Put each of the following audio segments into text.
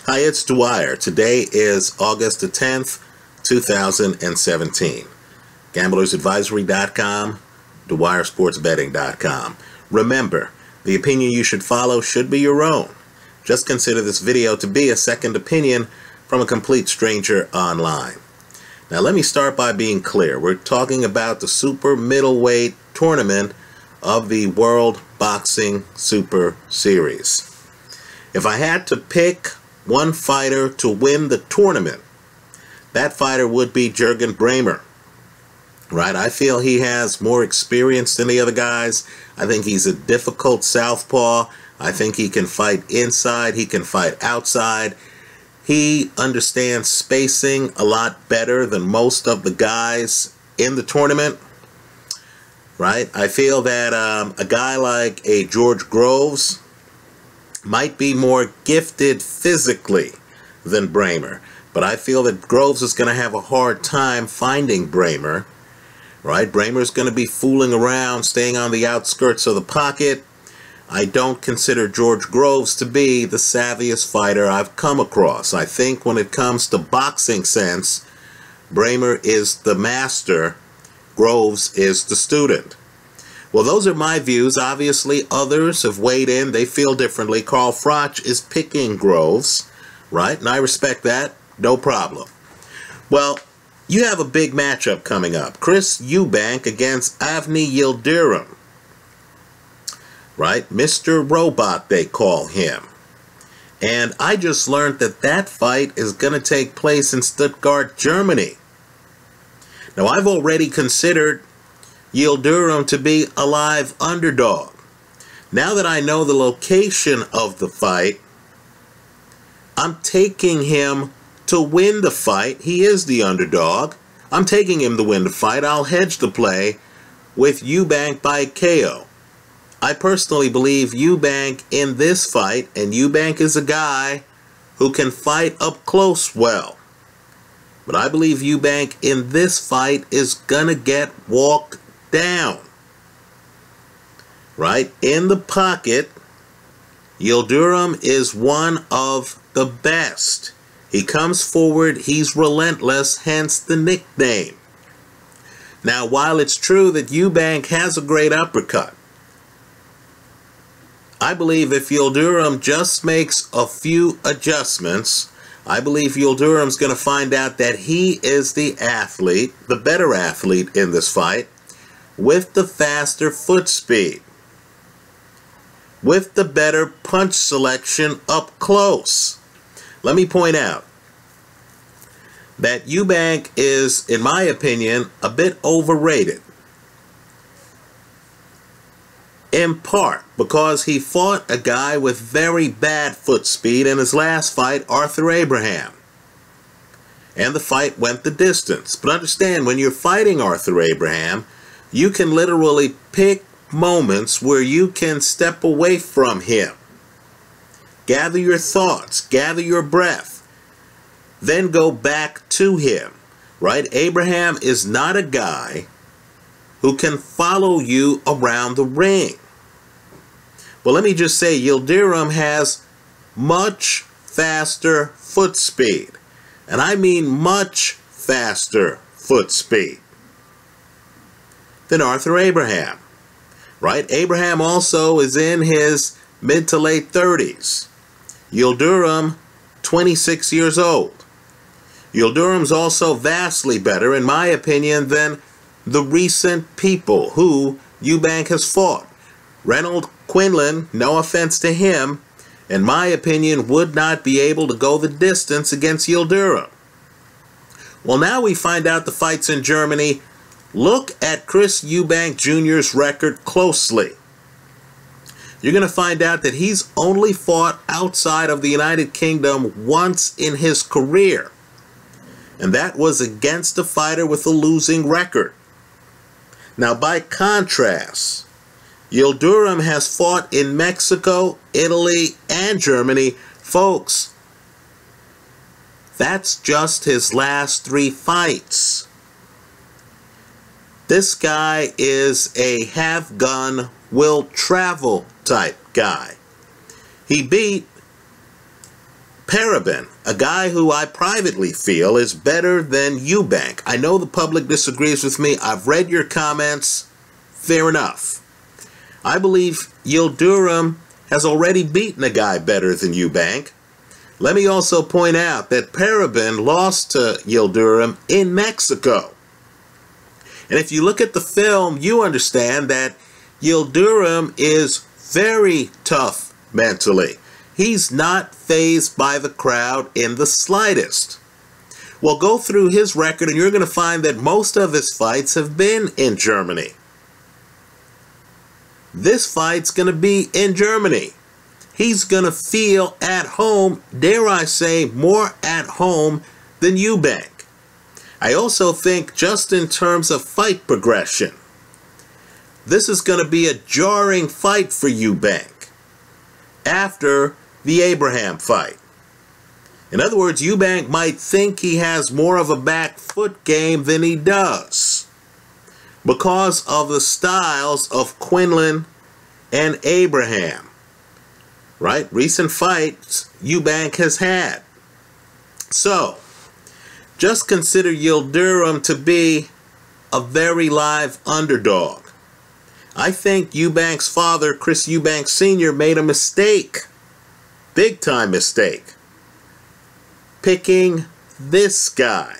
Hi, it's Dwyer. Today is August the 10th, 2017. GamblersAdvisory.com, dwyersportsbetting.com. Remember, the opinion you should follow should be your own. Just consider this video to be a second opinion from a complete stranger online. Now, let me start by being clear. We're talking about the super middleweight tournament of the World Boxing Super Series. If I had to pick one fighter to win the tournament, that fighter would be Jürgen Brähmer. Right? I feel he has more experience than the other guys. I think he's a difficult southpaw. I think he can fight inside. He can fight outside. He understands spacing a lot better than most of the guys in the tournament. Right? I feel that a guy like a George Groves might be more gifted physically than Brähmer. But I feel that Groves is going to have a hard time finding Brähmer. Right? Brähmer's going to be fooling around, staying on the outskirts of the pocket. I don't consider George Groves to be the savviest fighter I've come across. I think when it comes to boxing sense, Brähmer is the master, Groves is the student. Well, those are my views. Obviously, others have weighed in. They feel differently. Carl Froch is picking Groves, right? And I respect that. No problem. Well, you have a big matchup coming up. Chris Eubank against Avni Yildirim, right? Mr. Robot, they call him. And I just learned that that fight is going to take place in Stuttgart, Germany. Now, I've already considered Yildirim to be a live underdog. Now that I know the location of the fight, I'm taking him to win the fight. He is the underdog. I'm taking him to win the fight. I'll hedge the play with Eubank by KO. I personally believe Eubank in this fight, and Eubank is a guy who can fight up close well. But I believe Eubank in this fight is gonna get walked down. Right? In the pocket, Yildirim is one of the best. He comes forward, he's relentless, hence the nickname. Now, while it's true that Eubank has a great uppercut, I believe if Yildirim just makes a few adjustments, I believe Yildirim's going to find out that he is the athlete, the better athlete in this fight, with the faster foot speed, with the better punch selection up close. Let me point out that Eubank is, in my opinion, a bit overrated. In part because he fought a guy with very bad foot speed in his last fight, Arthur Abraham. And the fight went the distance. But understand, when you're fighting Arthur Abraham, you can literally pick moments where you can step away from him. Gather your thoughts, gather your breath, then go back to him. Right? Abraham is not a guy who can follow you around the ring. Well, let me just say, Yildirim has much faster foot speed. And I mean much faster foot speed than Arthur Abraham. Right? Abraham also is in his mid to late 30s. Yildirim, 26 years old. Yildirim's also vastly better, in my opinion, than the recent people who Eubank has fought. Reynold Quinlan, no offense to him, in my opinion, would not be able to go the distance against Yildirim. Well, now we find out the fight's in Germany. Look at Chris Eubank Jr.'s record closely. You're going to find out that he's only fought outside of the United Kingdom once in his career. And that was against a fighter with a losing record. Now, by contrast, Yildirim has fought in Mexico, Italy, and Germany. Folks, that's just his last 3 fights. This guy is a have-gun, will-travel type guy. He beat Parabin, a guy who I privately feel is better than Eubank. I know the public disagrees with me. I've read your comments. Fair enough. I believe Yildirim has already beaten a guy better than Eubank. Let me also point out that Parabin lost to Yildirim in Mexico. And if you look at the film, you understand that Yildirim is very tough mentally. He's not fazed by the crowd in the slightest. Well, go through his record and you're going to find that most of his fights have been in Germany. This fight's going to be in Germany. He's going to feel at home, dare I say, more at home than Eubank. I also think just in terms of fight progression, this is going to be a jarring fight for Eubank after the Abraham fight. In other words, Eubank might think he has more of a back foot game than he does because of the styles of Quinlan and Abraham. Right? Recent fights Eubank has had. So, just consider Yildirim to be a very live underdog. I think Eubank's father, Chris Eubank Sr., made a mistake. Big time mistake. Picking this guy.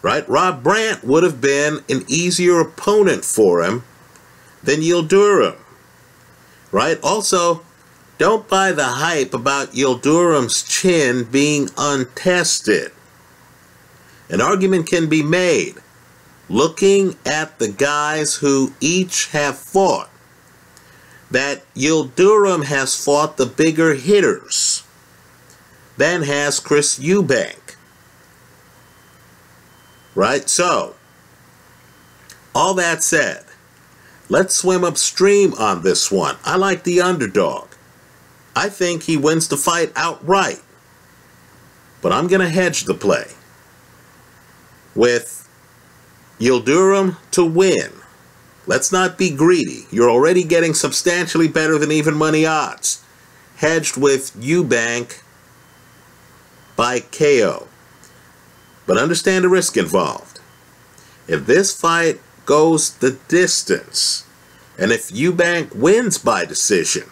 Right? Rob Brandt would have been an easier opponent for him than Yildirim. Right? Also, don't buy the hype about Yildirim's chin being untested. An argument can be made, looking at the guys who each have fought, that Yildirim has fought the bigger hitters than has Chris Eubank. Right? So, all that said, let's swim upstream on this one. I like the underdog. I think he wins the fight outright. But I'm going to hedge the play with Yildirim to win. Let's not be greedy. You're already getting substantially better than even money odds. Hedged with Eubank by KO. But understand the risk involved. If this fight goes the distance, and if Eubank wins by decision,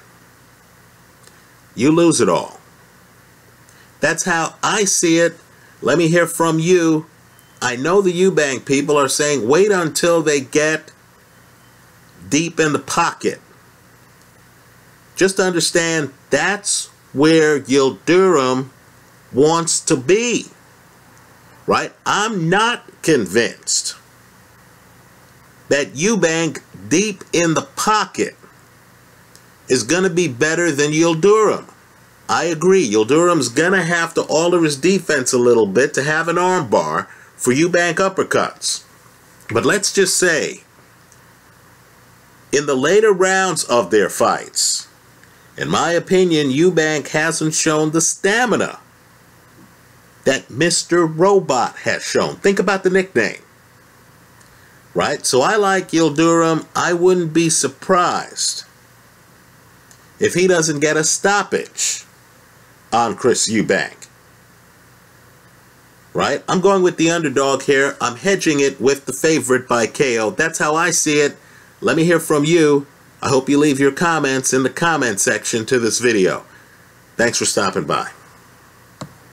you lose it all. That's how I see it. Let me hear from you. I know the Eubank people are saying wait until they get deep in the pocket. Just understand that's where Yildirim wants to be. Right? I'm not convinced that Eubank deep in the pocket is going to be better than Yildirim. I agree. Yildirim's going to have to alter his defense a little bit to have an arm bar for Eubank uppercuts. But let's just say, in the later rounds of their fights, in my opinion, Eubank hasn't shown the stamina that Mr. Robot has shown. Think about the nickname. Right? So I like Yildirim. I wouldn't be surprised if he doesn't get a stoppage on Chris Eubank. Right? I'm going with the underdog here. I'm hedging it with the favorite by KO. That's how I see it. Let me hear from you. I hope you leave your comments in the comment section to this video. Thanks for stopping by.